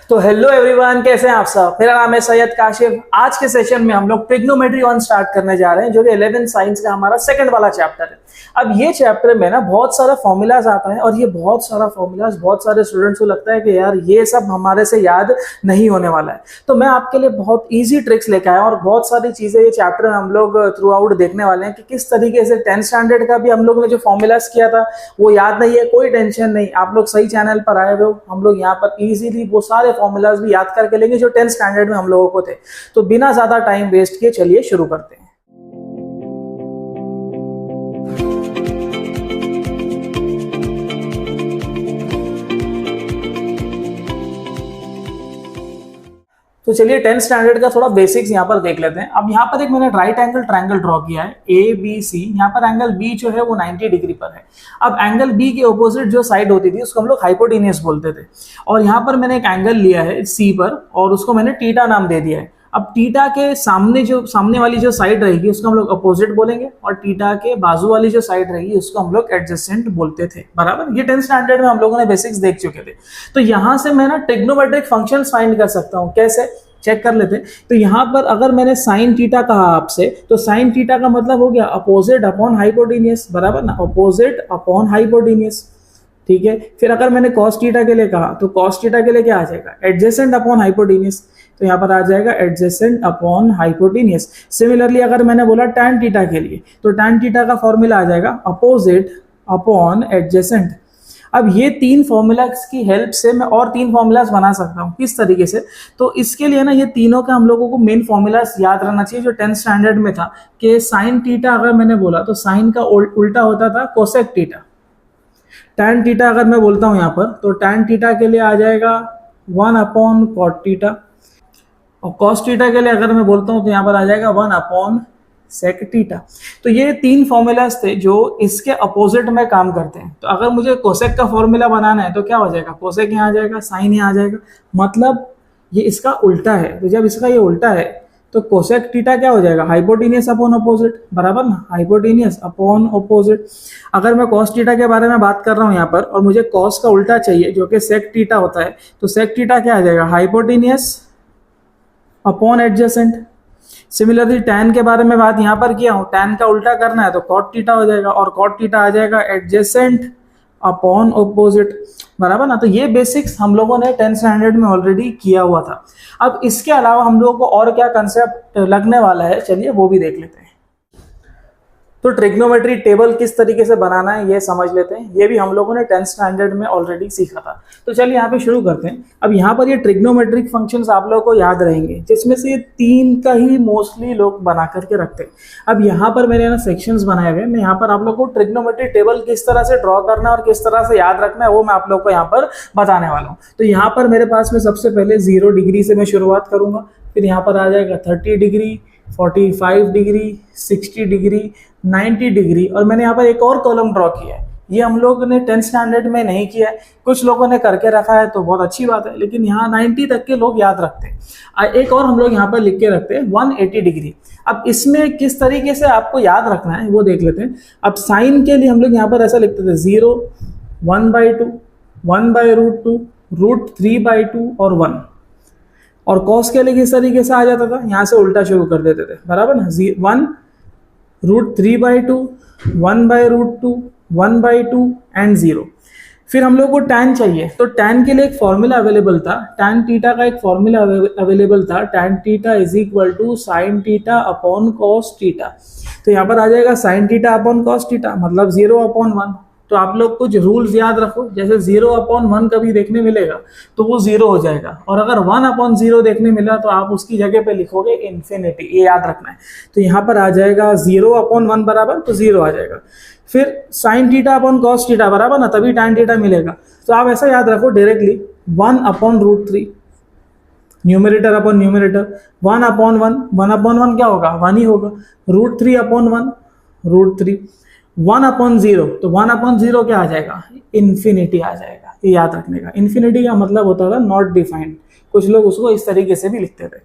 तो hello everyone, कैसे हैं आप सब। मेरा नाम है सैयद काशिफ। आज के सेशन में हम लोग ट्रिग्नोमेट्री 1 स्टार्ट करने जा रहे हैं, जो कि 11th साइंस का हमारा सेकंड वाला चैप्टर है। अब ये चैप्टर में ना बहुत सारा फॉर्मूलाज आता है, और ये बहुत सारा फॉर्मूलाज बहुत सारे स्टूडेंट्स को लगता है कि यार ये सब हमारे से याद नहीं होने वाला है। तो मैं आपके लिए बहुत ईजी ट्रिक्स लेकर आया, और बहुत सारी चीजें ये चैप्टर में हम लोग थ्रू आउट देखने वाले हैं कि किस तरीके से 10th स्टैंडर्ड का भी हम लोग ने जो फॉर्मूलाज किया था वो याद नहीं है। कोई टेंशन नहीं, आप लोग सही चैनल पर आए हुए हो। हम लोग यहाँ पर इजीली वो सारे फॉर्मूलाज भी याद करके लेंगे जो 10th स्टैंडर्ड में हम लोगों को थे। तो बिना ज्यादा टाइम वेस्ट किए चलिए शुरू करते हैं। तो चलिए 10th स्टैंडर्ड का थोड़ा बेसिक्स यहाँ पर देख लेते हैं। अब यहाँ पर एक मैंने राइट एंगल ट्रायंगल ड्रॉ किया है ABC। यहाँ पर एंगल B जो है वो 90 डिग्री पर है। अब एंगल B के ऑपोजिट जो साइड होती थी उसको हम लोग हाइपोटेन्यूस बोलते थे। और यहाँ पर मैंने एक एंगल लिया है C पर, और उसको मैंने थीटा नाम दे दिया है। अब थीटा के सामने वाली जो साइड रहेगी उसको हम लोग अपोजिट बोलेंगे, और थीटा के बाजू वाली जो साइड रहेगी उसको हम लोग एडजेसेंट बोलते थे। बराबर, ये 10th स्टैंडर्ड में हम लोगों ने बेसिक्स देख चुके थे। तो यहां से मैं ना ट्रिग्नोमेट्रिक फंक्शंस फाइंड कर सकता हूं। कैसे, चेक कर लेते हैं। तो यहां पर अगर मैंने साइन थीटा कहा आपसे, तो साइन थीटा का मतलब हो गया अपोजिट अपॉन हाइपोटेन्यूस। बराबर ना, अपोजिट अपॉन हाइपोटेन्यूस। ठीक है, फिर अगर मैंने कॉस थीटा के लिए कहा तो कॉस थीटा के लिए क्या आ जाएगा, एडजेसेंट अपॉन हाइपोटेन्यूस। तो यहाँ पर आ जाएगा एडजेसेंट अपॉन हाइपोटेन्यूस। सिमिलरली अगर मैंने बोला टैन थीटा के लिए, तो टैन थीटा का फॉर्मूला आ जाएगा अपोजिट अपॉन एडजेसेंट। अब ये तीन फॉर्मूलाज की हेल्प से मैं और तीन फॉर्मूलाज बना सकता हूँ। किस तरीके से, तो इसके लिए ना ये तीनों का हम लोगों को मेन फॉर्मूलाज याद रहना चाहिए जो 10th स्टैंडर्ड में था। कि साइन थीटा अगर मैंने बोला तो साइन का उल्टा होता था कोसेक थीटा। टैन थीटा अगर मैं बोलता हूँ यहाँ पर, तो टैन थीटा के लिए आ जाएगा 1 अपॉन कॉट थीटा। और कॉस थीटा के लिए अगर मैं बोलता हूँ तो यहाँ पर आ जाएगा 1 अपॉन सेक थीटा। तो ये तीन फॉर्मूलाज थे जो इसके अपोजिट में काम करते हैं। तो अगर मुझे कोसेक का फॉर्मूला बनाना है तो क्या हो जाएगा, कोसेक यहाँ आ जाएगा, साइन यहाँ आ जाएगा, मतलब ये इसका उल्टा है। तो जब इसका ये उल्टा है तो कोसेक थीटा क्या हो जाएगा, हाइपोटेन्यूस अपॉन अपोजिट। बराबर ना, हाइपोटेन्यूस अपॉन अपोजिट। अगर मैं कॉस थीटा के बारे में बात कर रहा हूँ यहाँ पर, और मुझे कॉस का उल्टा चाहिए जो कि सेक थीटा होता है, तो सेक थीटा क्या आ जाएगा, hypotenuse upon adjacent. Similarly tan के बारे में बात यहाँ पर किया हूँ, टैन का उल्टा करना है तो कॉट थीटा हो जाएगा, और कॉट थीटा आ जाएगा एडजेसेंट अपॉन ऑपोजिट। बराबर ना। तो ये बेसिक्स हम लोगों ने 10th स्टैंडर्ड में ऑलरेडी किया हुआ था। अब इसके अलावा हम लोगों को और क्या कंसेप्ट लगने वाला है, चलिए वो भी देख लेते हैं। तो ट्रिग्नोमेट्री टेबल किस तरीके से बनाना है ये समझ लेते हैं। ये भी हम लोगों ने 10th स्टैंडर्ड में ऑलरेडी सीखा था। तो चलिए यहाँ पे शुरू करते हैं। अब यहाँ पर ये ट्रिग्नोमेट्रिक फंक्शंस आप लोगों को याद रहेंगे, जिसमें से ये तीन का ही मोस्टली लोग बना करके रखते हैं। अब यहाँ पर मैंने ना सेक्शंस बनाए हुए हैं। मैं यहाँ पर आप लोगों को ट्रिग्नोमेट्री टेबल किस तरह से ड्रॉ करना है और किस तरह से याद रखना है वो मैं आप लोग को यहाँ पर बताने वाला हूँ। तो यहाँ पर मेरे पास में सबसे पहले 0 डिग्री से मैं शुरुआत करूंगा। फिर यहाँ पर आ जाएगा 30 डिग्री, 45 डिग्री, 60 डिग्री, 90 डिग्री, और मैंने यहाँ पर एक और कॉलम ड्रॉ किया है। ये हम लोग ने 10th स्टैंडर्ड में नहीं किया है, कुछ लोगों ने करके रखा है तो बहुत अच्छी बात है, लेकिन यहाँ 90 तक के लोग याद रखते हैं। एक और हम लोग यहाँ पर लिख के रखते हैं 180 डिग्री। अब इसमें किस तरीके से आपको याद रखना है वो देख लेते हैं। अब साइन के लिए हम लोग यहाँ पर ऐसा लिखते थे 0, 1/2, 1/√2, √3/2 और 1। और कॉस के लिए किस तरीके से आ जाता था, यहाँ से उल्टा शुरू कर देते थे। बराबर ना, 1 √3/2, 1/√2, 1/2 एंड 0। फिर हम लोग को टैन चाहिए, तो टैन के लिए एक फॉर्मूला अवेलेबल था। टैन थीटा का एक फॉर्मूला अवेलेबल था, tan theta is equal to sine theta upon cos theta. तो यहाँ पर आ जाएगा sine theta upon cos theta, मतलब 0/1। तो आप लोग कुछ रूल्स याद रखो, जैसे 0/1 कभी देखने मिलेगा तो वो 0 हो जाएगा, और अगर 1/0 देखने मिला तो आप उसकी जगह पे लिखोगे इन्फिनिटी। ये याद रखना है। तो यहाँ पर आ जाएगा 0/1 बराबर, तो 0 आ जाएगा। फिर sign theta upon cos theta बराबर ना, तभी टैन थीटा मिलेगा। तो आप ऐसा याद रखो डायरेक्टली 1/√3, न्यूमरेटर अपॉन न्यूमरेटर, 1/1, 1/1 क्या होगा, 1 ही होगा। √3/1, √3, 1/0, तो 1/0 क्या आ जाएगा, इन्फिनिटी आ जाएगा। ये याद रखने का, इन्फिनिटी का मतलब होता था नॉट डिफाइंड, कुछ लोग उसको इस तरीके से भी लिखते थे।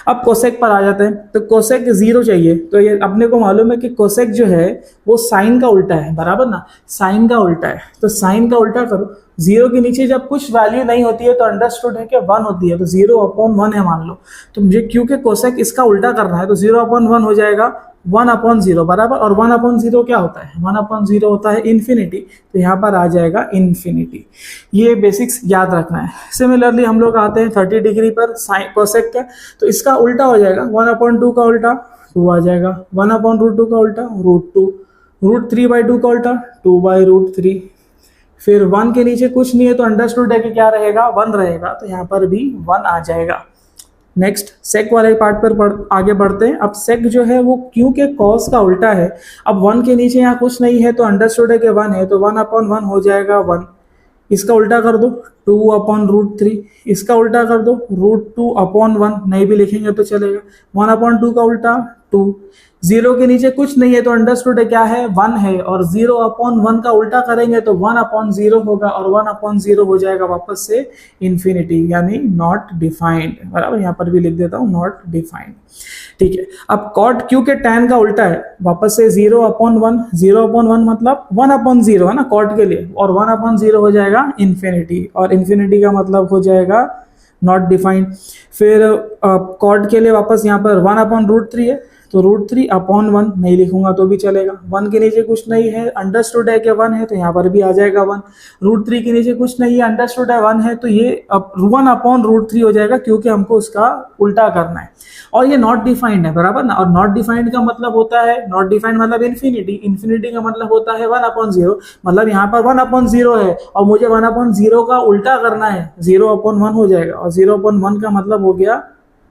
अब कोसेक पर आ जाते हैं, तो कोसेक 0 चाहिए, तो ये अपने को मालूम है कि कोसेक जो है वो साइन का उल्टा है, बराबर ना, साइन का उल्टा है, तो साइन का उल्टा करो। 0 के नीचे जब कुछ वैल्यू नहीं होती है तो अंडरस्टूड है कि 1 होती है, तो 0/1 है मान लो, तो मुझे क्योंकि कोसेक इसका उल्टा करना है तो 0/1 हो जाएगा 1/0, बराबर। और 1/0 क्या होता है, 1/0 होता है इन्फिनिटी, तो यहाँ पर आ जाएगा इन्फिनिटी। ये बेसिक्स याद रखना है। सिमिलरली हम लोग आते हैं 30 डिग्री पर साइन कोसेक का, तो इसका उल्टा हो जाएगा 1/2 का उल्टा 2 आ जाएगा, 1/√2 का उल्टा √2, √3/2 का उल्टा 2/√3, फिर 1 के नीचे कुछ नहीं है तो अंडरस्टूड है कि क्या रहेगा, 1 रहेगा, तो यहाँ पर भी 1 आ जाएगा। नेक्स्ट सेक वाले पार्ट पर आगे बढ़ते हैं। अब सेक जो है वो क्योंकि कॉस का उल्टा है, अब 1 के नीचे यहाँ कुछ नहीं है तो अंडरस्टूड है कि 1 है, तो 1/1 हो जाएगा 1। इसका उल्टा कर दो 2/√3, इसका उल्टा कर दो √2/1, नहीं भी लिखेंगे तो चलेगा, 1/2 का उल्टा 2। 0 के नीचे कुछ नहीं है तो अंडरस्टूड है क्या है, 1 है, और 0/1 का उल्टा करेंगे तो 1/0 होगा, और 1/0 हो जाएगा वापस से इन्फिनिटी, यानी नॉट डिफाइंड, बराबर। यहाँ पर भी लिख देता हूँ नॉट डिफाइंड, ठीक है। अब कॉट क्योंकि tan का उल्टा है, वापस से 0/1, 0/1 मतलब 1/0 है ना कॉट के लिए, और 1/0 हो जाएगा इन्फिनिटी, और इन्फिनिटी का मतलब हो जाएगा नॉट डिफाइंड। फिर कॉट के लिए वापस यहाँ पर 1/√3 है, तो √3/1 नहीं लिखूंगा तो भी चलेगा, 1 के नीचे कुछ नहीं है, अंडरस्टूड है कि 1 है, तो यहाँ पर भी आ जाएगा 1। √3 के नीचे कुछ नहीं है, अंडरस्टूड है 1 है, तो ये अब 1/√3 हो जाएगा, क्योंकि हमको उसका उल्टा करना है, और ये नॉट डिफाइंड है, बराबर ना। और नॉट डिफाइंड का मतलब होता है, नॉट डिफाइंड मतलब इन्फिनिटी, इन्फिनिटी का मतलब होता है 1/0, मतलब यहाँ पर 1/0 है और मुझे 1/0 का उल्टा करना है, 0/1 हो जाएगा, और 0/1 का मतलब हो गया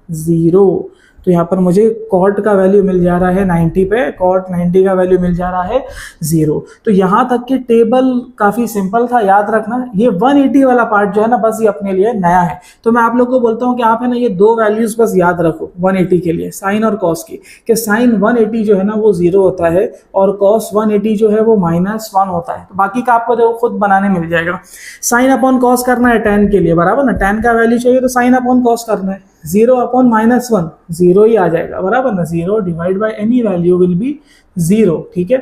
0। तो यहाँ पर मुझे कॉट का वैल्यू मिल जा रहा है 90 पे, कॉट 90 का वैल्यू मिल जा रहा है 0। तो यहाँ तक की टेबल काफी सिंपल था, याद रखना। ये 180 वाला पार्ट जो है ना, बस ये अपने लिए नया है, तो मैं आप लोगों को बोलता हूँ कि आप है ना ये 2 वैल्यूज बस याद रखो 180 के लिए, साइन और कॉस की, कि साइन 180 जो है ना वो 0 होता है, और कॉस 180 जो है वो -1 होता है। तो बाकी का आपको देखो खुद बनाने मिल जाएगा। साइन अपॉन कॉस करना है tan के लिए, बराबर ना, tan का वैल्यू चाहिए तो साइन अपॉन कॉस करना है, 0/-1 0 ही आ जाएगा, बराबर ना, 0 divide by any value will be 0, ठीक है।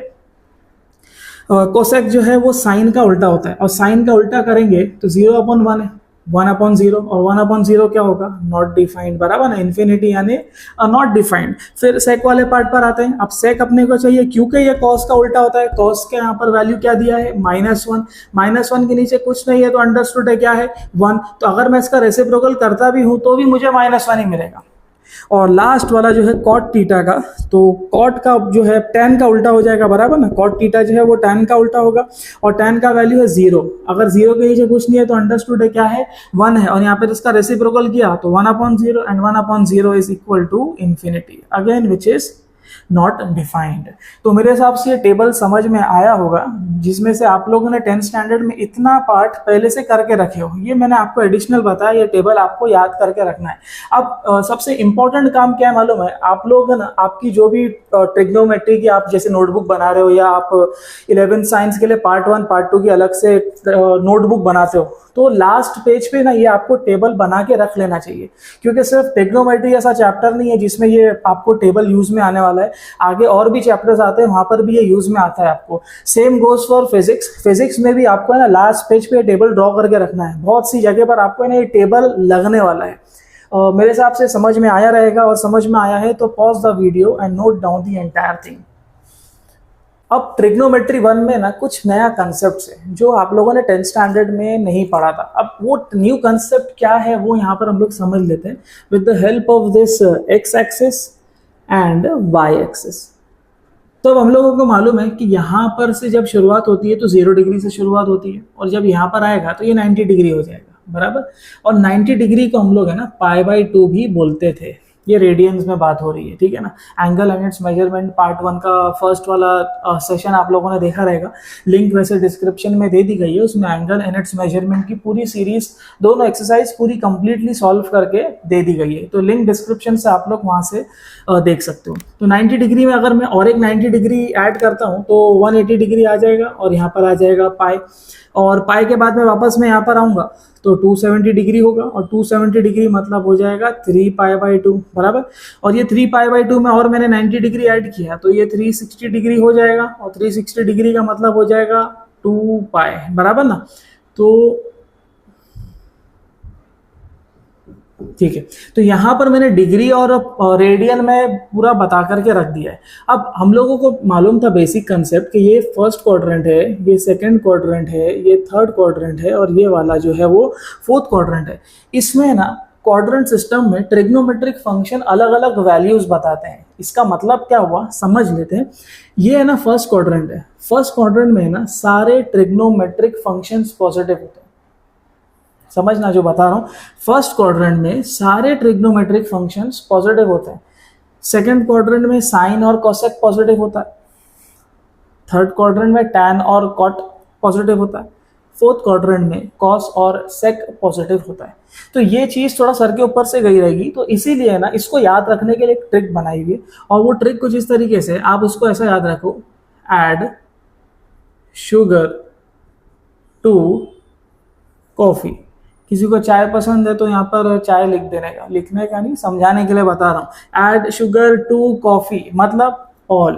कोसेक जो है वो साइन का उल्टा होता है, और साइन का उल्टा करेंगे तो 0/1 है, 1/0, और 1/0 क्या होगा, नॉट डिफाइंड, बराबर ना, इन्फिनिटी यानी नॉट डिफाइंड। फिर सेक वाले पार्ट पर आते हैं। अब सेक अपने को चाहिए क्योंकि ये कॉस का उल्टा होता है, कॉस के यहाँ पर वैल्यू क्या दिया है, -1, -1 के नीचे कुछ नहीं है तो अंडरस्टूड है क्या है, 1, तो अगर मैं इसका रेसिप्रोकल करता भी हूं तो भी मुझे -1 ही मिलेगा। और लास्ट वाला जो है कॉट थीटा का, तो कॉट का जो है tan का उल्टा हो जाएगा, बराबर ना, कॉट थीटा जो है वो tan का उल्टा होगा, और tan का वैल्यू है 0, अगर 0 के नीचे कुछ नहीं है तो अंडरस्टूड है क्या है, 1 है, और यहाँ पे इसका रेसिप्रोकल किया तो 1/0, and 1/0 is equal to infinity again, which is not defined. तो मेरे हिसाब से ये टेबल समझ में आया होगा, जिसमें से आप लोगों ने 10th स्टैंडर्ड में इतना पार्ट पहले से करके रखे हो, ये मैंने आपको एडिशनल बताया, ये टेबल आपको याद करके रखना है। अब सबसे इंपॉर्टेंट काम क्या है मालूम है, आप लोग ना आपकी जो भी ट्रिग्नोमेट्री की आप जैसे नोटबुक बना रहे हो, या आप 11th साइंस के लिए पार्ट 1 पार्ट 2 की अलग से नोटबुक बनाते हो, तो लास्ट पेज पे ना ये आपको टेबल बना के रख लेना चाहिए, क्योंकि सिर्फ ट्रिग्नोमेट्री ऐसा चैप्टर नहीं है जिसमें ये आपको टेबल यूज में आने वाला है, आगे और भी चैप्टर्स आते हैं वहां पर भी ये यूज में आता है आपको। Same goes for physics, physics में भी आपको है ना लास्ट पेज पे टेबल ड्रॉ करके रखना है, बहुत सी जगह पर आपको है ना ये टेबल लगने वाला है। मेरे हिसाब से समझ में आया रहेगा, और समझ में आया है तो pause the video and note down the entire thing. अब ट्रिग्नोमेट्री 1 में ना कुछ नया कंसेप्ट है जो आप लोगों ने 10th स्टैंडर्ड में नहीं पढ़ा था। अब वो न्यू कंसेप्ट क्या है वो यहाँ पर हम लोग समझ लेते हैं with the help of this x axis and y axis. तो अब हम लोगों को मालूम है कि यहाँ पर से जब शुरुआत होती है तो 0 डिग्री से शुरुआत होती है, और जब यहाँ पर आएगा तो ये 90 डिग्री हो जाएगा, बराबर। और 90 डिग्री को हम लोग है ना π/2 भी बोलते थे, ये रेडियंस में बात हो रही है, ठीक है ना। Angle and it's measurement part 1 का फर्स्ट वाला सेशन आप लोगों ने देखा रहेगा, लिंक वैसे डिस्क्रिप्शन में दे दी गई है, उसमें एंगल एंड इट्स मेजरमेंट की पूरी सीरीज दोनों एक्सरसाइज पूरी कंप्लीटली सॉल्व करके दे दी गई है, तो लिंक डिस्क्रिप्शन से आप लोग वहां से देख सकते हो। तो 90 डिग्री में अगर मैं और एक 90 डिग्री ऐड करता हूँ तो 180 डिग्री आ जाएगा और यहाँ पर आ जाएगा पाई, और पाई के बाद में वापस मैं यहाँ पर आऊँगा तो 270 डिग्री होगा, और 270 डिग्री मतलब हो जाएगा 3 पाई बाई 2 बराबर। और ये 3 पाई बाई 2 में और मैंने 90 डिग्री ऐड किया तो ये 360 डिग्री हो जाएगा, और 360 डिग्री का मतलब हो जाएगा 2 पाई बराबर ना। तो ठीक है, तो यहां पर मैंने डिग्री और रेडियन में पूरा बता करके रख दिया है। अब हम लोगों को मालूम था बेसिक कंसेप्ट कि ये फर्स्ट क्वाड्रेंट है, ये सेकंड क्वाड्रेंट है, ये थर्ड क्वाड्रेंट है, और ये वाला जो है वो फोर्थ क्वाड्रेंट है। इसमें ना क्वाड्रेंट सिस्टम में ट्रिग्नोमेट्रिक फंक्शन अलग अलग वैल्यूज बताते हैं। इसका मतलब क्या हुआ समझ लेते हैं। ये है ना फर्स्ट क्वाड्रेंट है, फर्स्ट क्वाड्रेंट में ना सारे ट्रिग्नोमेट्रिक फंक्शंस पॉजिटिव होते हैं। समझना जो बता रहा हूं, फर्स्ट क्वाड्रेंट में सारे ट्रिग्नोमेट्रिक फंक्शंस पॉजिटिव होते हैं, सेकंड क्वाड्रेंट में साइन और कोसेक पॉजिटिव होता है, थर्ड क्वाड्रेंट में टैन और कॉट पॉजिटिव होता है, फोर्थ क्वाड्रेंट में कॉस और सेक पॉजिटिव होता है। तो ये चीज थोड़ा सर के ऊपर से गई रहेगी, तो इसीलिए ना इसको याद रखने के लिए एक ट्रिक बनाई हुई है, और वो ट्रिक कुछ इस तरीके से आप उसको ऐसा याद रखो, ऐड शुगर टू कॉफी। किसी को चाय पसंद है तो यहाँ पर चाय लिख देने का, लिखने का नहीं, समझाने के लिए बता रहा हूँ। ऐड शुगर टू कॉफी मतलब ऑल,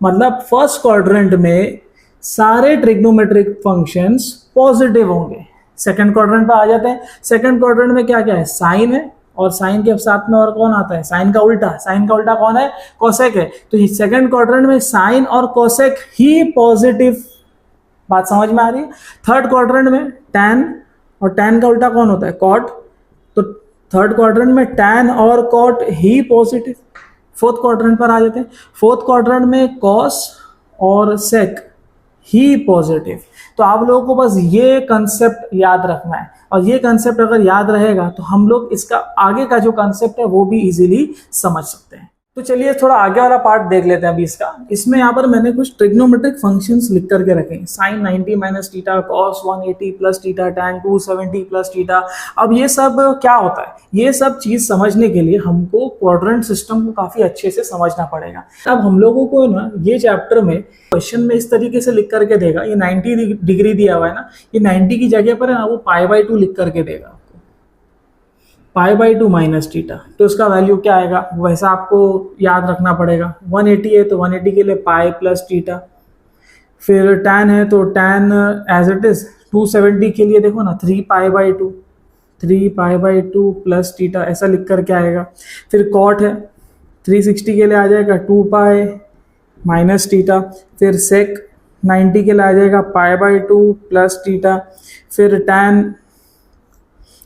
मतलब फर्स्ट क्वाड्रेंट में सारे ट्रिग्नोमेट्रिक फंक्शंस पॉजिटिव होंगे। सेकंड क्वाड्रेंट पर आ जाते हैं, सेकंड क्वाड्रेंट में क्या क्या है, साइन है, और साइन के साथ में और कौन आता है, साइन का उल्टा, साइन का उल्टा कौन है, कोसेक है। तो सेकंड क्वाड्रेंट में साइन और कोसेक ही पॉजिटिव, बात समझ में आ रही है। थर्ड क्वाड्रेंट में टैन, और टैन का उल्टा कौन होता है, कॉट, तो थर्ड क्वाड्रेंट में टैन और कॉट ही पॉजिटिव। फोर्थ क्वाड्रेंट पर आ जाते हैं, फोर्थ क्वाड्रेंट में कॉस और सेक ही पॉजिटिव। तो आप लोगों को बस ये कंसेप्ट याद रखना है, और ये कंसेप्ट अगर याद रहेगा तो हम लोग इसका आगे का जो कंसेप्ट है वो भी इजीली समझ सकते हैं। तो चलिए थोड़ा आगे वाला पार्ट देख लेते हैं अभी इसका। इसमें यहाँ पर मैंने कुछ ट्रिग्नोमेट्रिक फंक्शंस लिख करके रखे हैं, sine 90 minus theta, cos 180 plus theta, tan 270 plus theta. अब ये सब क्या होता है, ये सब चीज समझने के लिए हमको क्वाड्रेंट सिस्टम को काफी अच्छे से समझना पड़ेगा। अब हम लोगों को ना ये चैप्टर में क्वेश्चन में इस तरीके से लिख करके देगा, ये 90 डिग्री दिया हुआ है ना, ये 90 की जगह पर है ना वो पाई बाई 2 लिख करके देगा, पाई बाई 2 माइनस थीटा। तो इसका वैल्यू क्या आएगा वैसा आपको याद रखना पड़ेगा। 180 है तो 180 के लिए पाई प्लस थीटा, फिर टैन है तो टैन एज इट इज 270 के लिए देखो ना 3 pi by 2, 3 pi by 2 plus theta, ऐसा लिख कर क्या आएगा। फिर कॉट है 360 के लिए आ जाएगा 2 पाई माइनस थीटा, फिर सेक 90 के लिए आ जाएगा पाई बाई 2 प्लस थीटा, फिर टैन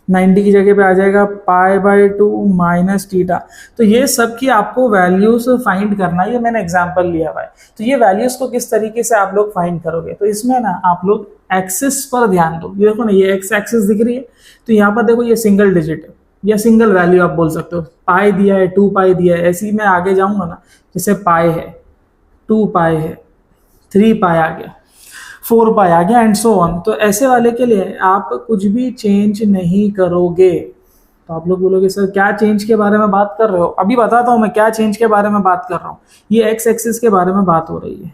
90 की जगह पे आ जाएगा पाई बाई 2 माइनस थीटा। तो ये सब की आपको वैल्यूज फाइंड करना है, ये मैंने एग्जांपल लिया हुआ है। तो ये वैल्यूज को किस तरीके से आप लोग फाइंड करोगे, तो इसमें ना आप लोग एक्सिस पर ध्यान दो। ये देखो ना ये एक्स एक्सिस दिख रही है, तो यहाँ पर देखो ये सिंगल डिजिट है या सिंगल वैल्यू आप बोल सकते हो। पाई दिया है, 2 पाई दिया है, ऐसे ही मैं आगे जाऊंगा ना, जैसे पाई है, 2 पाई है, 3 पाई आ गया, 4 पाई आ गया, एंड सो ऑन। तो ऐसे वाले के लिए आप कुछ भी चेंज नहीं करोगे। तो आप लोग बोलोगे सर क्या चेंज के बारे में बात कर रहे हो, अभी बताता हूं मैं क्या चेंज के बारे में बात कर रहा हूं। ये एक्स एक्सिस के बारे में बात हो रही है,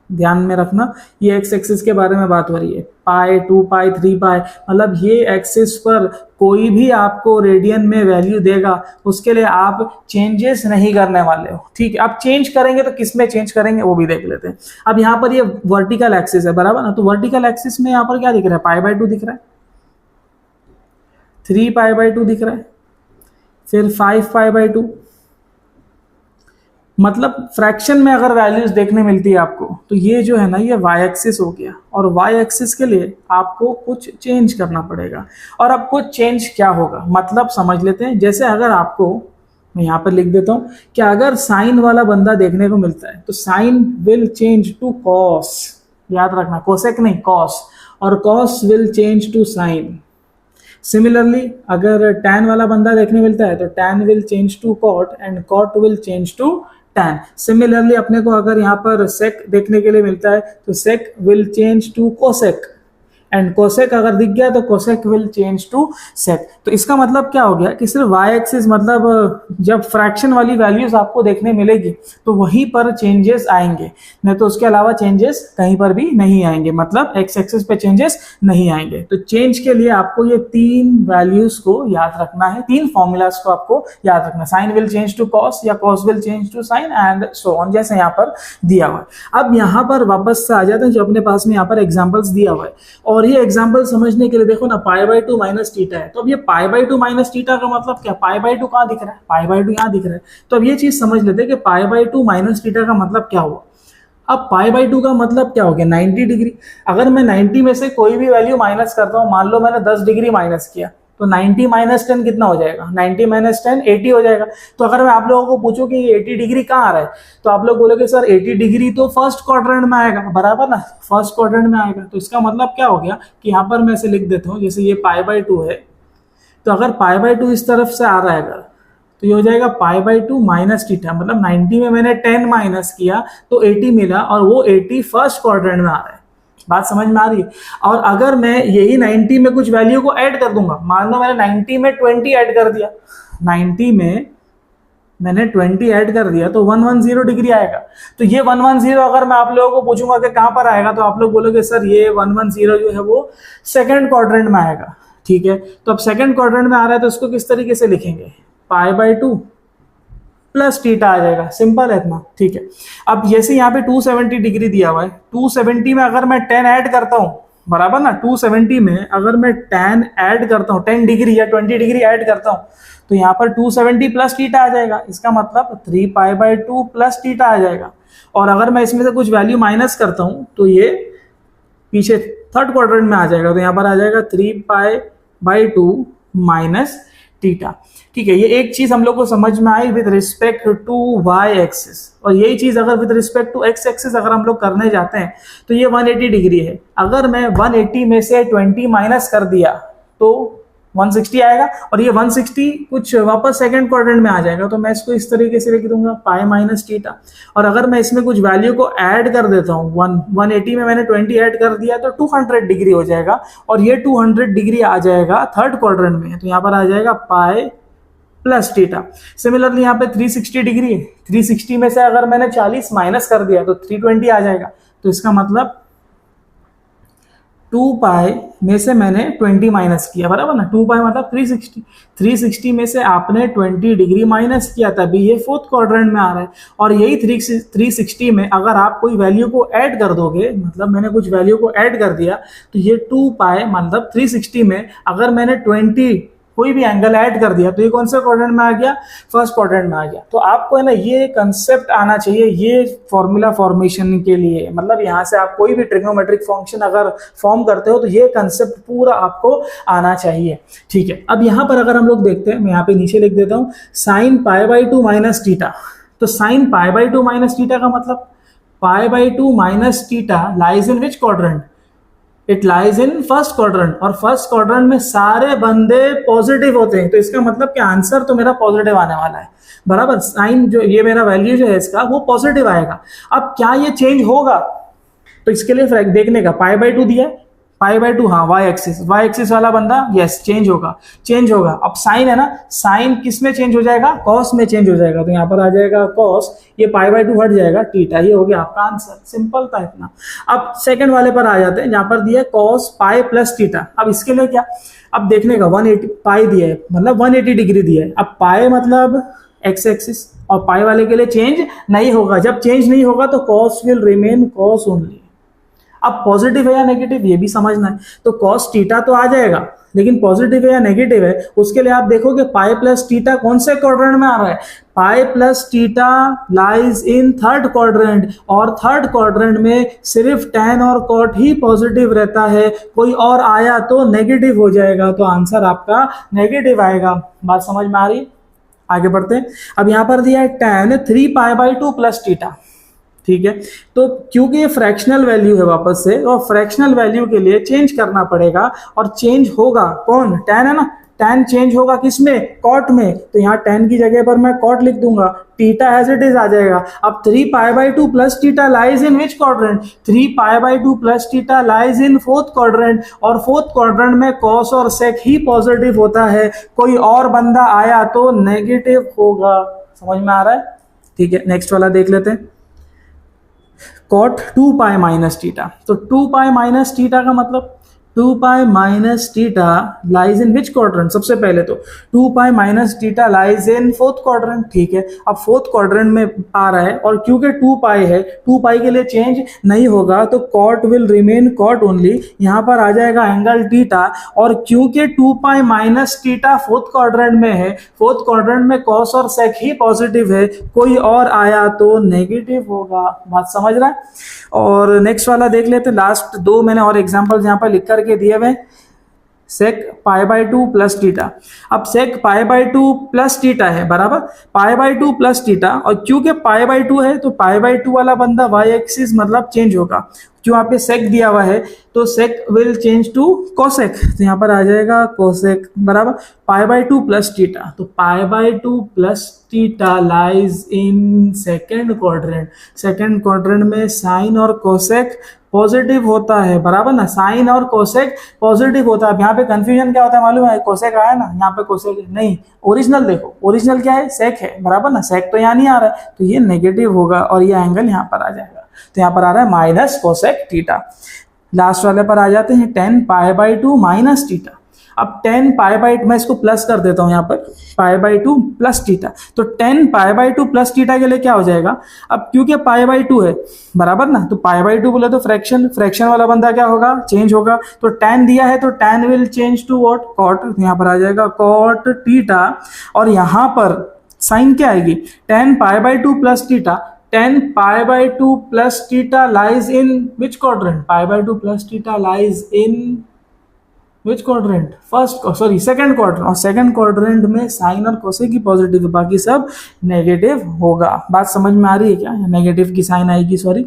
ध्यान में रखना, ये एक्स एक्सिस के बारे में बात हो रही है। पाई, 2 पाई, 3 पाई, मतलब ये एक्सिस पर कोई भी आपको रेडियन में वैल्यू देगा उसके लिए आप चेंजेस नहीं करने वाले हो, ठीक है। आप चेंज करेंगे तो किस में चेंज करेंगे वो भी देख लेते हैं। अब यहाँ पर ये वर्टिकल एक्सिस है बराबर ना, तो वर्टिकल एक्सिस में यहाँ पर क्या दिख रहा है, पाई बाई 2 दिख रहा है, 3 पाई बाई 2 दिख रहा है, फिर 5 पाई बाई 2। मतलब फ्रैक्शन में अगर वैल्यूज देखने मिलती है आपको तो ये जो है ना ये वाई एक्सिस हो गया, और वाई एक्सिस के लिए आपको कुछ चेंज करना पड़ेगा। और अब कुछ चेंज क्या होगा मतलब समझ लेते हैं। जैसे अगर आपको, मैं यहाँ पर लिख देता हूँ कि अगर साइन वाला बंदा देखने को मिलता है तो sine will change to cos, याद रखना कोसेक नहीं कॉस, और cos will change to sine. Similarly अगर tan वाला बंदा देखने मिलता है तो tan will change to cot and cot will change to tan। Similarly अपने को अगर यहाँ पर sec देखने के लिए मिलता है तो sec will change to cosec and cosec अगर दिख गया तो cosec will change to sec. तो इसका मतलब क्या हो गया कि सिर्फ वाई एक्सिस मतलब जब फ्रैक्शन वाली वैल्यूज आपको देखने मिलेगी तो वहीं पर चेंजेस आएंगे, नहीं तो उसके अलावा चेंजेस कहीं पर भी नहीं आएंगे, मतलब एक्स एक्सिस पे चेंजेस नहीं आएंगे। तो चेंज के लिए आपको ये 3 वैल्यूज को याद रखना है, 3 फॉर्मूलाज को आपको याद रखना है। Sine will change to cos या cos will change to sine and so on, जैसे यहाँ पर दिया हुआ है। अब यहाँ पर वापस से आ जाते हैं जो अपने पास में यहाँ पर एग्जाम्पल्स दिया हुआ है, और ये एग्जाम्पल समझने के लिए देखो ना π/2 माइनस थीटा है, तो अब ये π/2 माइनस थीटा का मतलब क्या, π/2 कहाँ दिख रहा है, π/2 यहाँ दिख रहा है। तो अब ये चीज समझ लेते हैं कि π/2 माइनस थीटा का मतलब क्या हुआ। अब π/2 का मतलब क्या हो गया, 90 डिग्री। अगर मैं 90 में से कोई भी वैल्यू माइनस करता हूँ, मान लो मैंने 10 डिग्री माइनस किया, तो 90 माइनस 10 कितना हो जाएगा, 90 माइनस 10 80 हो जाएगा। तो अगर मैं आप लोगों को पूछूं कि ये 80 डिग्री कहाँ आ रहा है, तो आप लोग बोलोगे सर 80 डिग्री तो फर्स्ट क्वाड्रेंट में आएगा, बराबर ना, फर्स्ट क्वाड्रेंट में आएगा। तो इसका मतलब क्या हो गया कि यहाँ पर मैं इसे लिख देता हूँ, जैसे ये π/2 है, तो अगर π/2 इस तरफ से आ रहा है अगर, तो ये हो जाएगा π/2 माइनस थीटा, मतलब 90 में मैंने 10 माइनस किया तो 80 मिला, और वो 80 फर्स्ट क्वाड्रेंट में आ रहा है। बात समझ में आ रही है। और अगर मैं यही 90 में कुछ वैल्यू को ऐड कर दूंगा, मान लो मैंने 90 में 20 ऐड कर दिया, 90 में मैंने 20 ऐड कर दिया तो 110 डिग्री आएगा। तो ये 110 अगर मैं आप लोगों को पूछूंगा कि कहां पर आएगा, तो आप लोग बोलोगे सर ये 110 जो है वो सेकंड क्वाड्रेंट में आएगा। ठीक है, तो अब सेकंड क्वाड्रेंट में आ रहा है तो इसको किस तरीके से लिखेंगे, π/2 प्लस थीटा आ जाएगा, सिंपल है इतना। ठीक है, अब जैसे यहाँ पे 270 डिग्री दिया हुआ है, 270 में अगर मैं 10 ऐड करता हूँ, बराबर ना, 270 में अगर मैं 10 ऐड करता हूँ, 10 डिग्री या 20 डिग्री ऐड करता हूँ, तो यहाँ पर 270 प्लस थीटा आ जाएगा। इसका मतलब 3π/2 प्लस थीटा आ जाएगा। और अगर मैं इसमें से कुछ वैल्यू माइनस करता हूँ तो ये पीछे थर्ड क्वाड्रेंट में आ जाएगा, तो यहाँ पर आ जाएगा 3π/2 माइनस थीटा। ठीक है, ये एक चीज हम लोग को समझ में आई with respect to Y axis, और यही चीज अगर with respect to X axis अगर हम लोग करने जाते हैं तो ये 180 डिग्री है। अगर मैं 180 में से 20 माइनस कर दिया तो 160 आएगा, और ये 160 कुछ वापस सेकंड क्वाड्रेंट में आ जाएगा, तो मैं इसको इस तरीके से लिख दूंगा पाई माइनस थीटा। और अगर मैं इसमें कुछ वैल्यू को ऐड कर देता हूँ, 180 में मैंने 20 ऐड कर दिया तो 200 डिग्री हो जाएगा, और ये 200 डिग्री आ जाएगा थर्ड क्वाड्रेंट में, तो यहाँ पर आ जाएगा पाई प्लस थीटा। सिमिलरली यहाँ पे 360 डिग्री है, 360 में से अगर मैंने 40 माइनस कर दिया तो 320 आ जाएगा। तो इसका मतलब 2 पाई में से मैंने 20 माइनस किया, बराबर ना, 2 पाई मतलब 360, 360 में से आपने 20 डिग्री माइनस किया, तभी ये फोर्थ क्वाड्रेंट में आ रहा है। और यही 360 में अगर आप कोई वैल्यू को ऐड कर दोगे, मतलब मैंने कुछ वैल्यू को ऐड कर दिया, तो ये 2 पाई मतलब 360 में अगर मैंने 20 कोई भी एंगल ऐड कर दिया तो ये कौन से क्वाड्रेंट में आ गया, फर्स्ट क्वाड्रेंट में आ गया। तो आपको है ना ये कंसेप्ट आना चाहिए ये फॉर्मूला फॉर्मेशन के लिए, मतलब यहाँ से आप कोई भी ट्रिग्नोमेट्रिक फंक्शन अगर फॉर्म करते हो तो ये कंसेप्ट पूरा आपको आना चाहिए। ठीक है, अब यहाँ पर अगर हम लोग देखते हैं, मैं यहाँ पे नीचे लिख देता हूँ साइन π/2 माइनस थीटा। तो साइन π/2 माइनस थीटा का मतलब π/2 minus theta lies in which quadrant, it lies in first quadrant, और फर्स्ट क्वाड्रेंट में सारे बंदे पॉजिटिव होते हैं। तो इसका मतलब कि आंसर तो मेरा पॉजिटिव आने वाला है, बराबर। साइन जो ये मेरा वैल्यू जो है इसका वो पॉजिटिव आएगा। अब क्या ये चेंज होगा, तो इसके लिए देखने का π/2 दिया है, π/2 हाँ वाई एक्सिस वाला बंदा यस चेंज होगा। अब साइन है ना, साइन किस में चेंज हो जाएगा, कॉस में चेंज हो जाएगा, तो यहाँ पर आ जाएगा कॉस, ये π/2 हट जाएगा थीटा, ये हो गया आपका आंसर, सिंपल था इतना। अब सेकंड वाले पर आ जाते हैं, यहाँ पर दिया कॉस पाई प्लस थीटा। अब इसके लिए क्या, अब देखने का 180 पाई दिया है, मतलब 180 डिग्री दिया है। अब पाई मतलब एक्स एक्सिस, और पाई वाले के लिए चेंज नहीं होगा। जब चेंज नहीं होगा तो cos will remain cos only. अब पॉजिटिव है या नेगेटिव ये भी समझना है, तो कॉस थीटा तो आ जाएगा, लेकिन पॉजिटिव है या नेगेटिव है उसके लिए आप देखोगे पाई प्लस थीटा कौन से क्वाड्रेंट में आ रहा है, pi plus theta lies in third quadrant, और थर्ड क्वाड्रेंट में सिर्फ tan और cot ही पॉजिटिव रहता है, कोई और आया तो नेगेटिव हो जाएगा, तो आंसर आपका नेगेटिव आएगा। बात समझ में आ रही, आगे बढ़ते हैं। अब यहां पर दिया है tan 3π/2 प्लस थीटा। ठीक है। तो क्योंकि ये फ्रैक्शनल वैल्यू है वापस से, और फ्रैक्शनल वैल्यू के लिए चेंज करना पड़ेगा, और चेंज होगा कौन, tan है ना, tan चेंज होगा किसमें, कॉट में, तो यहाँ tan की जगह पर मैं कॉट लिख दूंगा, थीटा एज इट इज आ जाएगा। अब 3π/2 plus theta lies in which quadrant, 3π/2 plus theta lies in fourth quadrant, और फोर्थ क्वाड्रेंट में कॉस और सेक ही पॉजिटिव होता है, कोई और बंदा आया तो नेगेटिव होगा। समझ में आ रहा है? ठीक है, नेक्स्ट वाला देख लेते हैं, cot 2π माइनस थीटा। तो 2π माइनस थीटा का मतलब 2π minus theta lies in which quadrant, सबसे पहले तो 2π minus theta lies in fourth quadrant. ठीक है, अब फोर्थ क्वाड्रेंट में आ रहा है, और क्योंकि 2π है, 2π के लिए चेंज नहीं होगा, तो cot will remain cot only, यहाँ पर आ जाएगा एंगल थीटा, और क्योंकि 2π माइनस थीटा फोर्थ क्वाड्रेंट में है, फोर्थ क्वाड्रेंट में कॉस और सेक ही पॉजिटिव है, कोई और आया तो नेगेटिव होगा। बात समझ रहा है? और नेक्स्ट वाला देख लेते हैं, लास्ट दो मैंने और एग्जांपल्स यहाँ पर लिख करके दिए हुए, sec π/2 प्लस थीटा। अब sec π/2 प्लस थीटा है बराबर π/2 प्लस थीटा, और क्योंकि π/2 है तो π/2 वाला बंदा y एक्सिस मतलब चेंज होगा, जो यहाँ पे sec दिया हुआ है तो sec will change to cosec, तो यहाँ पर आ जाएगा cosec बराबर π/2 प्लस थीटा। तो π/2 plus theta lies in second quadrant, second quadrant में साइन और कोसेक पॉजिटिव होता है बराबर ना, साइन और कोसेक पॉजिटिव होता है। यहाँ पे कंफ्यूजन क्या होता है मालूम है, कोसेक आया ना, यहाँ पे कोसेक नहीं, ओरिजिनल देखो, ओरिजिनल क्या है, सेक है बराबर ना, सेक तो यहाँ नहीं आ रहा है, तो ये नेगेटिव होगा, और ये एंगल यहाँ पर आ जाएगा, तो यहाँ पर आ रहा है माइनस कोसेक थीटा। लास्ट वाले पर आ जाते हैं 10π/2 माइनस थीटा। अब 10π/2 मैं इसको प्लस कर देता हूं यहाँ पर, π/2 प्लस थीटा, तो 10π/2 प्लस थीटा के लिए क्या हो जाएगा, अब क्योंकि π/2 है बराबर ना, तो π/2 बोले तो फ्रैक्शन, फ्रैक्शन वाला बंदा क्या होगा, चेंज होगा, तो tan दिया है तो tan will change to what, cot, तो यहाँ पर आ जाएगा cot थीटा, और यहाँ पर साइन क्या आएगी, 10π/2 plus theta, 10π/2 plus theta lies in which quadrant, π/2 plus theta lies in which quadrant, first sorry second quadrant, और सेकंड क्वाड्रेंट में साइन और कोसेक की पॉजिटिव, बाकी सब नेगेटिव होगा। बात समझ में आ रही है क्या, नेगेटिव की साइन आएगी, सॉरी।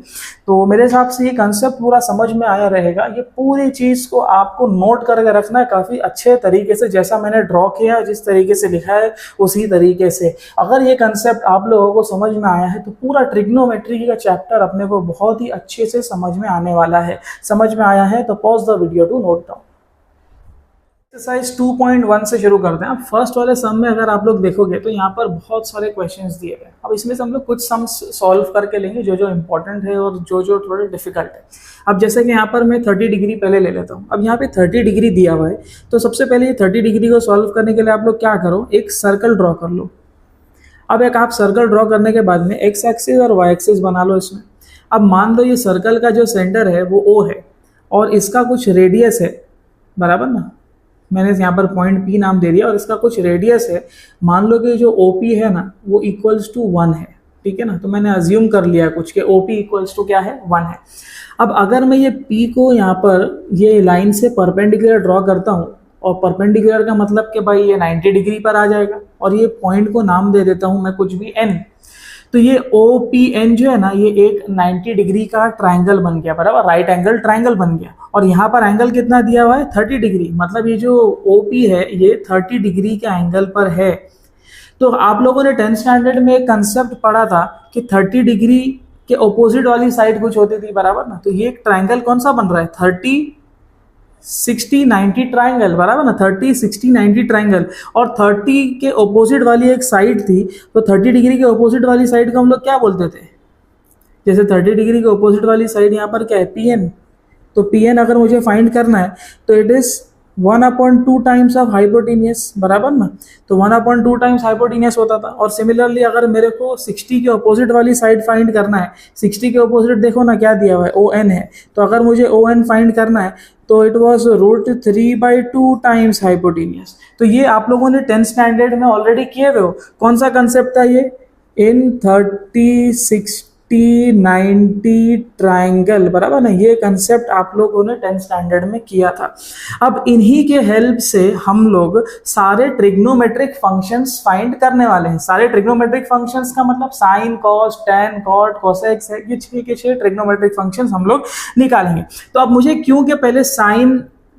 तो मेरे हिसाब से ये कंसेप्ट पूरा समझ में आया रहेगा। ये पूरी चीज को आपको नोट करके रखना है काफी अच्छे तरीके से, जैसा मैंने ड्रॉ किया, जिस तरीके से लिखा है उसी तरीके से। अगर ये कंसेप्ट आप लोगों को समझ में आया है तो पूरा ट्रिग्नोमेट्री का चैप्टर अपने को बहुत ही अच्छे से समझ में आने वाला है। समझ में आया है तो pause the video to note down. Exercise 2.1 से शुरू करते हैं। अब फर्स्ट वाले सम में अगर आप लोग देखोगे तो यहाँ पर बहुत सारे क्वेश्चंस दिए गए। अब इसमें से हम लोग कुछ सम्स सॉल्व करके लेंगे जो जो इंपॉर्टेंट है और जो जो थोड़े डिफिकल्ट है। अब जैसे कि यहाँ पर मैं 30 डिग्री पहले ले लेता हूँ। अब यहाँ पे 30 डिग्री दिया हुआ है, तो सबसे पहले ये 30 डिग्री को सॉल्व करने के लिए आप लोग क्या करो, एक सर्कल ड्रॉ कर लो। अब एक आप सर्कल ड्रॉ करने के बाद में एक्स एक्सिस और वाई एक्सिस बना लो इसमें। अब मान लो ये सर्कल का जो सेंटर है वो O है और इसका कुछ रेडियस है, बराबर ना, मैंने यहाँ पर पॉइंट P नाम दे दिया और इसका कुछ रेडियस है। मान लो कि जो OP है ना वो इक्वल्स टू 1 है, ठीक है ना। तो मैंने अज्यूम कर लिया कुछ के OP इक्वल्स टू क्या है, 1 है। अब अगर मैं ये P को यहाँ पर ये लाइन से परपेंडिकुलर ड्रॉ करता हूँ, और परपेंडिकुलर का मतलब कि भाई ये 90 डिग्री पर आ जाएगा, और ये पॉइंट को नाम दे देता हूँ मैं कुछ भी N, तो ये OPN जो है ना ये एक 90 डिग्री का ट्राइंगल बन गया, बराबर, राइट एंगल ट्राइंगल बन गया। और यहाँ पर एंगल कितना दिया हुआ है, 30 डिग्री, मतलब ये जो OP है ये 30 डिग्री के एंगल पर है। तो आप लोगों ने 10th स्टैंडर्ड में एक कंसेप्ट पढ़ा था कि 30 डिग्री के ऑपोजिट वाली साइड कुछ होती थी, बराबर ना। तो ये एक ट्राइंगल कौन सा बन रहा है, 30 60 90 ट्राइंगल, बराबर ना, 30 60 90 ट्राइंगल। और 30 के ऑपोजिट वाली एक साइड थी, तो 30 डिग्री के ऑपोजिट वाली साइड को हम लोग क्या बोलते थे, जैसे 30 डिग्री के ऑपोजिट वाली साइड यहाँ पर क्या है, PN। तो PN अगर मुझे फाइंड करना है तो it is 1/2 times of hypotenuse, बराबर ना। तो 1/2 टाइम्स हाइपोटेनियस होता था। और सिमिलरली अगर मेरे को 60 के ऑपोजिट वाली साइड फाइंड करना है, 60 के ऑपोजिट देखो ना क्या दिया हुआ है, ON है। तो अगर मुझे ON फाइंड करना है तो इट वाज √3/2 टाइम्स हाइपोटेनियस। तो ये आप लोगों ने 10th स्टैंडर्ड में ऑलरेडी किए हुए हो। कौन सा कंसेप्ट था ये, इन 30 60 90 ट्राइंगल, बराबर ना, ये कंसेप्ट आप लोगों ने 10th स्टैंडर्ड में किया था। अब इन्हीं के हेल्प से हम लोग सारे ट्रिग्नोमेट्रिक फंक्शंस फाइंड करने वाले हैं। सारे ट्रिग्नोमेट्रिक फंक्शंस का मतलब sine, cos, tan, cot, cosec, sec, ये 6 के 6 ट्रिग्नोमेट्रिक फंक्शंस हम लोग निकालेंगे। तो अब मुझे क्यों के पहले साइन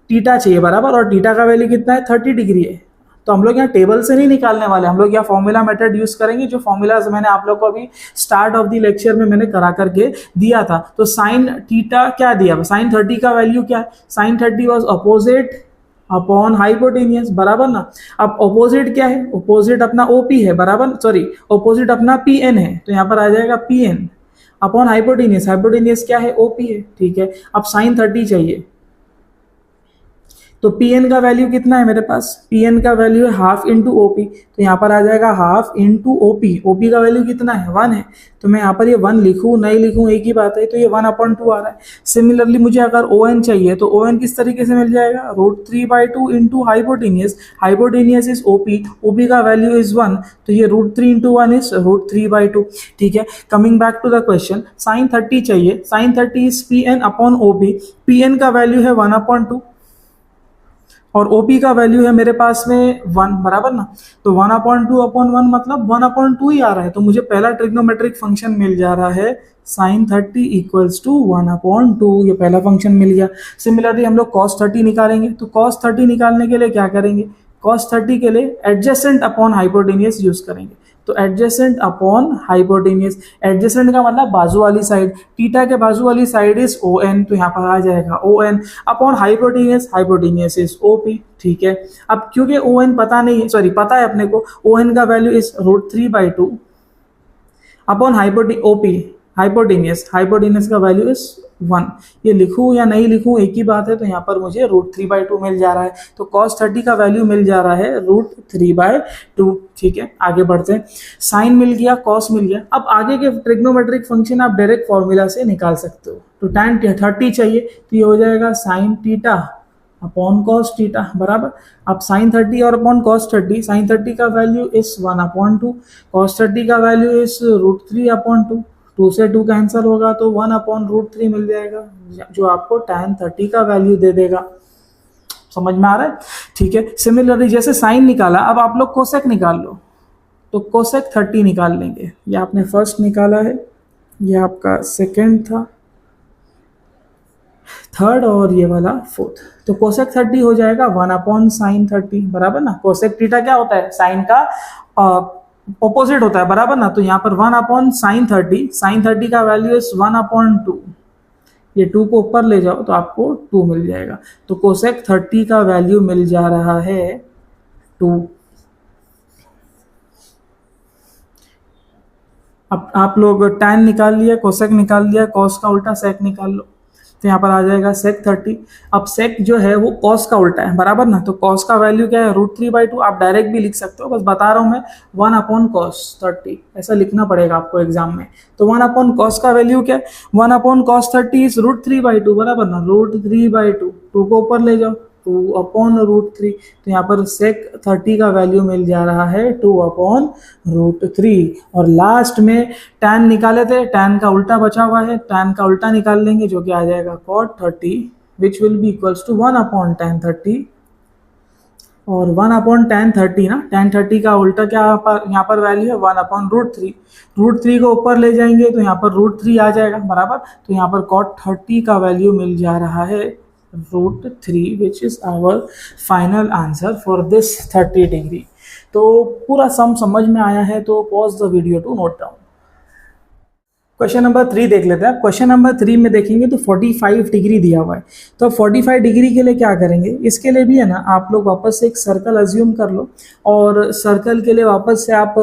थीटा चाहिए, बराबर, और थीटा का वैल्यू कितना है, 30 डिग्री है। तो हम लोग यहाँ टेबल से नहीं निकालने वाले, हम लोग यहाँ फॉर्मूला मेथड यूज करेंगे, जो फॉर्मूलाज मैंने आप लोग को अभी स्टार्ट ऑफ द लेक्चर में मैंने करा करके दिया था। तो साइन थीटा क्या दिया, साइन 30 का वैल्यू क्या है, sine 30 was opposite upon hypotenuse, बराबर ना। अब अपोजिट क्या है, अपोजिट अपना ओपी है, बराबर, सॉरी अपोजिट अपना पी एन है, तो यहाँ पर आ जाएगा P N upon hypotenuse, hypotenuse क्या है, ओपी है, ठीक है। अब साइन 30 चाहिए, तो Pn का वैल्यू कितना है मेरे पास, Pn का वैल्यू है हाफ इंटू ओपी, तो यहाँ पर आ जाएगा हाफ इंटू ओपी, ओपी का वैल्यू कितना है, 1 है, तो मैं यहाँ पर ये 1 लिखूँ नहीं लिखूँ एक ही बात है, तो ये 1/2 आ रहा है। सिमिलरली मुझे अगर ON चाहिए तो ON किस तरीके से मिल जाएगा, √3/2 into hypotenuse, hypotenuse is OP, OP का वैल्यू इज 1, तो ये √3 इंटू 1 इज √3/2, ठीक है। Coming back to the question, sine 30 चाहिए, sine 30 is Pn upon OP, Pn का वैल्यू है 1/2 और OP का वैल्यू है मेरे पास में 1, बराबर ना। तो 1/2 अपॉन 1 मतलब 1/2 ही आ रहा है, तो मुझे पहला ट्रिग्नोमेट्रिक फंक्शन मिल जा रहा है साइन 30 इक्वल्स टू 1/2, ये पहला फंक्शन मिल गया। सिमिलरली हम लोग cos 30 निकालेंगे, तो cos 30 निकालने के लिए क्या करेंगे, cos 30 के लिए एडजेसेंट अपॉन हाइपोटेनियस यूज करेंगे, तो एडजेसेंट अपॉन हाइपोटेनियस, एडजेसेंट का मतलब बाजू वाली साइड, थीटा के बाजू वाली साइड इज ON, तो यहाँ पर आ जाएगा ON upon hypotenuse, hypotenuse is OP, ठीक है। अब क्योंकि ON पता नहीं है, सॉरी पता है अपने को, ON का value is √3/2 upon OP, hypotenuse, hypotenuse का वैल्यू इज 1, ये लिखूं या नहीं लिखूं एक ही बात है, तो यहाँ पर मुझे √3/2 मिल जा रहा है, तो cos 30 का वैल्यू मिल जा रहा है √3/2, ठीक है। आगे बढ़ते हैं, साइन मिल गया, cos मिल गया, अब आगे के ट्रिग्नोमेट्रिक फंक्शन आप डायरेक्ट फॉर्मूला से निकाल सकते हो। तो tan 30 चाहिए, तो ये हो जाएगा sine theta upon cos theta, बराबर। अब साइन 30 और अपॉन cos 30, साइन 30 का वैल्यू इज 1/2, cos 30 का वैल्यू इज √3/2, 2 से 2 कैंसिल होगा तो 1/√3 मिल जाएगा, जो आपको tan 30 का वैल्यू दे देगा। समझ में आ रहा है, ठीक है। सिमिलरली जैसे साइन निकाला, अब आप लोग कोसेक निकाल लो, तो कोसेक 30 निकाल लेंगे, ये आपने फर्स्ट निकाला है, ये आपका सेकंड था, थर्ड और ये वाला फोर्थ, तो कोसेक 30 हो जाएगा 1/sin 30, बराबर ना। कोसेक थीटा क्या होता है, साइन का ऑपोजिट होता है, बराबर ना। तो यहाँ पर 1/sin 30, sin 30 का वैल्यू इज 1/2, ये 2 को ऊपर ले जाओ तो आपको 2 मिल जाएगा, तो कोसेक 30 का वैल्यू मिल जा रहा है 2। अब आप लोग tan निकाल लिया, कोसेक निकाल लिया, cos का उल्टा sec निकाल लो, तो यहाँ पर आ जाएगा sec 30। अब sec जो है वो cos का उल्टा है, बराबर ना, तो cos का वैल्यू क्या है, √3/2, आप डायरेक्ट भी लिख सकते हो, बस बता रहा हूँ मैं, 1/cos 30 ऐसा लिखना पड़ेगा आपको एग्जाम में। तो 1/cos का वैल्यू क्या है, 1/cos 30 इज √3/2, बराबर ना, √3/2, 2 को ऊपर ले जाओ, 2/√3, तो यहाँ पर sec 30 का वैल्यू मिल जा रहा है 2/√3। और लास्ट में tan निकाले थे, tan का उल्टा बचा हुआ है, tan का उल्टा निकाल लेंगे, जो कि आ जाएगा cot 30 which will be equals to 1/tan 30, और 1/tan 30 ना, tan 30 का उल्टा क्या यहाँ पर वैल्यू है 1/√3, √3 को ऊपर ले जाएंगे तो यहाँ पर √3 आ जाएगा, बराबर। तो यहाँ पर cot 30 का वैल्यू मिल जा रहा है √3 which is our final answer for this 30 degree। तो पूरा सम समझ में आया है तो pause the video to note down. Question number 3 देख लेते हैं। क्वेश्चन नंबर 3 में देखेंगे तो 45 डिग्री दिया हुआ है, तो 45 डिग्री के लिए क्या करेंगे, इसके लिए भी है ना, आप लोग वापस से एक सर्कल अज्यूम कर लो, और सर्कल के लिए वापस से आप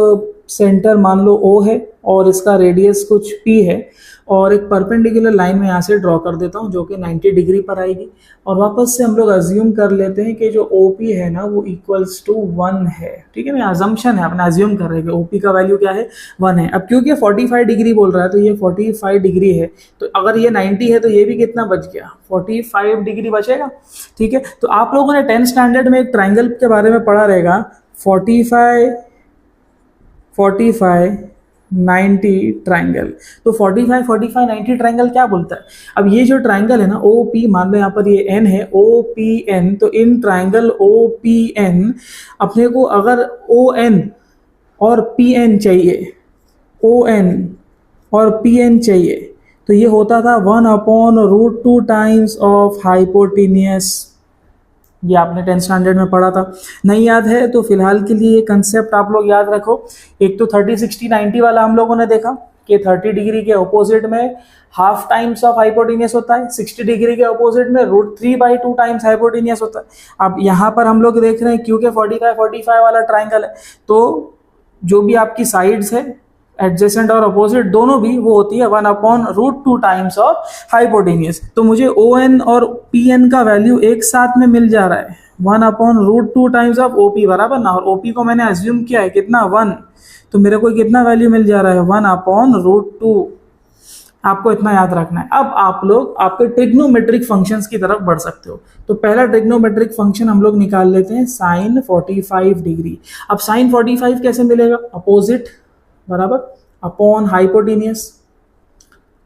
सेंटर मान लो O है और इसका रेडियस कुछ P है, और एक परपेंडिकुलर लाइन में यहाँ से ड्रॉ कर देता हूँ जो कि 90 डिग्री पर आएगी, और वापस से हम लोग अज्यूम कर लेते हैं कि जो OP है ना वो इक्वल्स टू 1 है, ठीक है ना, अजम्पशन है, अपने अज्यूम कर रहे हैं कि OP का वैल्यू क्या है, 1 है। अब क्योंकि 45 डिग्री बोल रहा है तो ये 45 डिग्री है, तो अगर ये 90 है तो ये भी कितना बच गया, 45 डिग्री बचेगा, ठीक है। तो आप लोगों ने 10th स्टैंडर्ड में एक ट्राइंगल के बारे में पढ़ा रहेगा, 45 90 ट्राइंगल। तो 45 45 90 ट्राइंगल क्या बोलता है? अब ये जो ट्राइंगल है ना ओ पी, मान लो यहाँ पर ये एन है ओ पी एन, तो in triangle O P N अपने को अगर ओ एन और पी एन चाहिए, ओ एन और पी एन चाहिए, तो ये होता था 1/√2 टाइम्स ऑफ हाइपोटेनियस। ये आपने 10th स्टैंडर्ड में पढ़ा था। नहीं याद है तो फिलहाल के लिए ये कंसेप्ट आप लोग याद रखो। एक तो 30 60 90 वाला हम लोगों ने देखा कि 30 डिग्री के अपोजिट में हाफ टाइम्स ऑफ हाइपोटेनियस होता है, 60 डिग्री के अपोजिट में √3/2 टाइम्स हाइपोटेनियस होता है। अब यहाँ पर हम लोग देख रहे हैं क्योंकि 45 45 वाला ट्राइंगल है, तो जो भी आपकी साइड्स है एडजेसेंट और अपोजिट दोनों भी वो होती है 1/√2 टाइम्स ऑफ हाइपोटेनियस। तो मुझे ओ एन और पी एन का वैल्यू एक साथ में मिल जा रहा है 1/√2 टाइम्स ऑफ ओ पी, बराबर ना। और ओ पी को मैंने अज्यूम किया है कितना 1, तो मेरे को कितना वैल्यू मिल जा रहा है 1/√2। आपको इतना याद रखना है। अब आप लोग आपके ट्रिग्नोमेट्रिक फंक्शंस की तरफ बढ़ सकते हो। तो पहला ट्रिग्नोमेट्रिक फंक्शन हम लोग निकाल लेते हैं साइन 45 डिग्री। अब साइन 45 कैसे मिलेगा? अपोजिट बराबर अपॉन हाइपोटेनियस।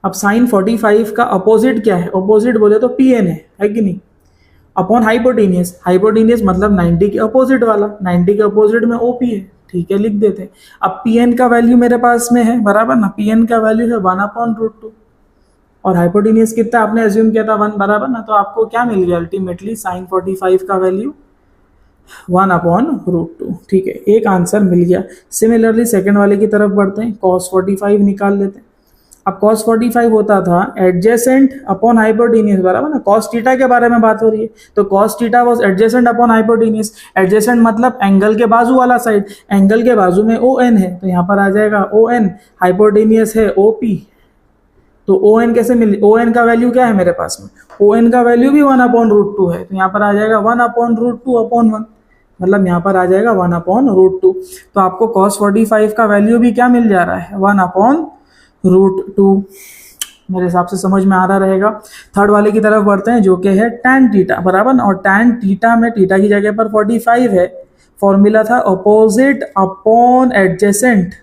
अब साइन 45 का अपोजिट क्या है? अपोजिट बोले तो पी एन है कि नहीं, अपॉन हाइपोटेनियस। हाइपोटेनियस मतलब 90 के अपोजिट वाला, 90 के अपोजिट में ओपी है, ठीक है लिख देते हैं। अब पी एन का वैल्यू मेरे पास में है, बराबर ना, पी एन का वैल्यू है 1/√2 और हाइपोटेनियस कितना आपने अज्यूम किया था 1, बराबर ना। तो आपको क्या मिल गया अल्टीमेटली साइन 45 का वैल्यू 1/√2, ठीक है, एक आंसर मिल गया। सिमिलरली सेकंड वाले की तरफ बढ़ते हैं, cos 45 निकाल लेते हैं। अब cos 45 होता था एडजेसेंट अपॉन हाइपोटेनियस, बराबर ना। cos थीटा के बारे में बात हो रही है, तो cos theta was adjacent upon hypotenuse. Adjacent मतलब एंगल के बाजू वाला साइड, एंगल के बाजू में ओ एन है तो यहाँ पर आ जाएगा ओ एन, हाइपोटेनियस है ओ पी। तो ओ एन कैसे मिली? ओ एन का वैल्यू क्या है मेरे पास में? ओ एन का वैल्यू भी 1/√2 है, तो यहाँ पर आ जाएगा 1/√2/1, मतलब यहाँ पर आ जाएगा 1/√2। तो आपको cos 45 का वैल्यू भी क्या मिल जा रहा है 1/√2। मेरे हिसाब से समझ में आ रहा रहेगा। थर्ड वाले की तरफ बढ़ते हैं जो कि है tan थीटा, बराबर ना। और tan थीटा में थीटा की जगह पर 45 है, फॉर्मूला था अपोजिट अपॉन एडजेसेंट।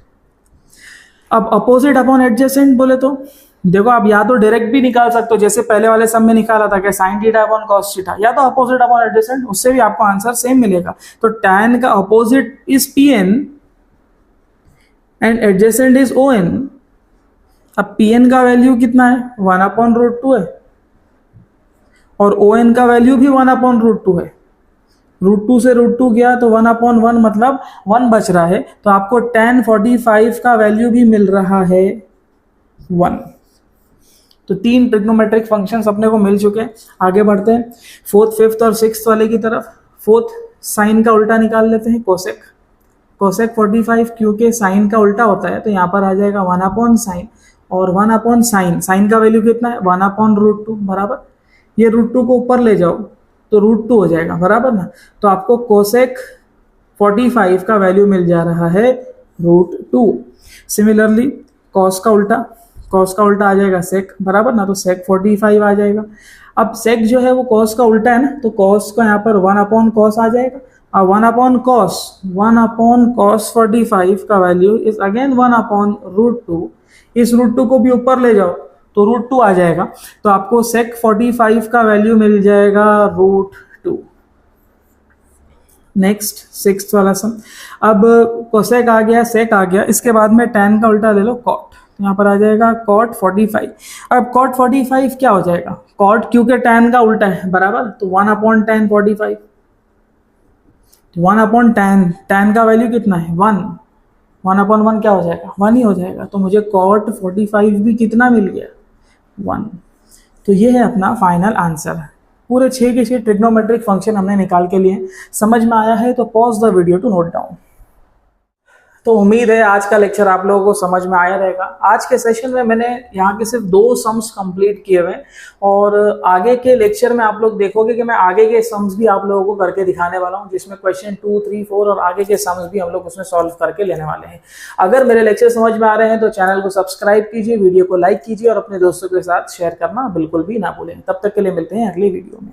अब अपोजिट अपॉन एडजेसेंट बोले तो देखो आप या तो डायरेक्ट भी निकाल सकते हो, जैसे पहले वाले सम में निकाला था कि sign theta upon cos theta, या तो अपोजिट अपॉन एडजेसेंट, उससे भी आपको आंसर सेम मिलेगा। तो tan का opposite is P N and adjacent is O N. अब पी एन का वैल्यू कितना है 1/√2 है और ओ एन का वैल्यू भी 1/√2 है। √2 से √2 गया तो 1/1 मतलब 1 बच रहा है, तो आपको tan 45 का वैल्यू भी मिल रहा है 1। तो 3 ट्रिग्नोमेट्रिक फंक्शंस अपने को मिल चुके हैं। आगे बढ़ते हैं फोर्थ, फिफ्थ और सिक्स्थ वाले की तरफ। फोर्थ, साइन का उल्टा निकाल लेते हैं, कोसेक। कोसेक 45 क्योंकि साइन का उल्टा होता है तो यहाँ पर आ जाएगा 1/sin और 1/sin। साइन का वैल्यू कितना है 1/√2, बराबर। ये √2 को ऊपर ले जाओ तो √2 हो जाएगा, बराबर ना। तो आपको कोसेक 45 का वैल्यू मिल जा रहा है √2। सिमिलरली कॉस का उल्टा, कॉस का उल्टा आ जाएगा सेक, बराबर ना। तो सेक 45 आ जाएगा। अब सेक जो है वो कॉस का उल्टा है ना, तो कॉस का यहाँ पर 1/cos आ जाएगा। और 1/cos 45 का वैल्यू इज अगेन 1/√2। इस √2 को भी ऊपर ले जाओ तो √2 आ जाएगा। तो आपको सेक 45 का वैल्यू मिल जाएगा √2। नेक्स्ट सिक्स्थ वाला सम। अब कोसेक आ गया, सेक आ गया, इसके बाद में tan का उल्टा ले लो कॉट, यहाँ पर आ जाएगा cot 45। अब cot 45 क्या हो जाएगा? cot क्योंकि tan का उल्टा है, बराबर, तो 1/tan 45। 1/tan, tan का वैल्यू कितना है 1, 1/1 क्या हो जाएगा 1 ही हो जाएगा। तो मुझे cot 45 भी कितना मिल गया 1। तो ये है अपना फाइनल आंसर। पूरे 6 के 6 ट्रिग्नोमेट्रिक फंक्शन हमने निकाल के लिए। समझ में आया है तो pause the video to note down. तो उम्मीद है आज का लेक्चर आप लोगों को समझ में आया रहेगा। आज के सेशन में मैंने यहाँ के सिर्फ 2 सम्स कंप्लीट किए हुए हैं और आगे के लेक्चर में आप लोग देखोगे कि मैं आगे के सम्स भी आप लोगों को करके दिखाने वाला हूँ, जिसमें क्वेश्चन 2, 3, 4 और आगे के सम्स भी हम लोग उसमें सॉल्व करके लेने वाले हैं। अगर मेरे लेक्चर समझ में आ रहे हैं तो चैनल को सब्सक्राइब कीजिए, वीडियो को लाइक कीजिए और अपने दोस्तों के साथ शेयर करना बिल्कुल भी ना भूलें। तब तक के लिए मिलते हैं अगली वीडियो में।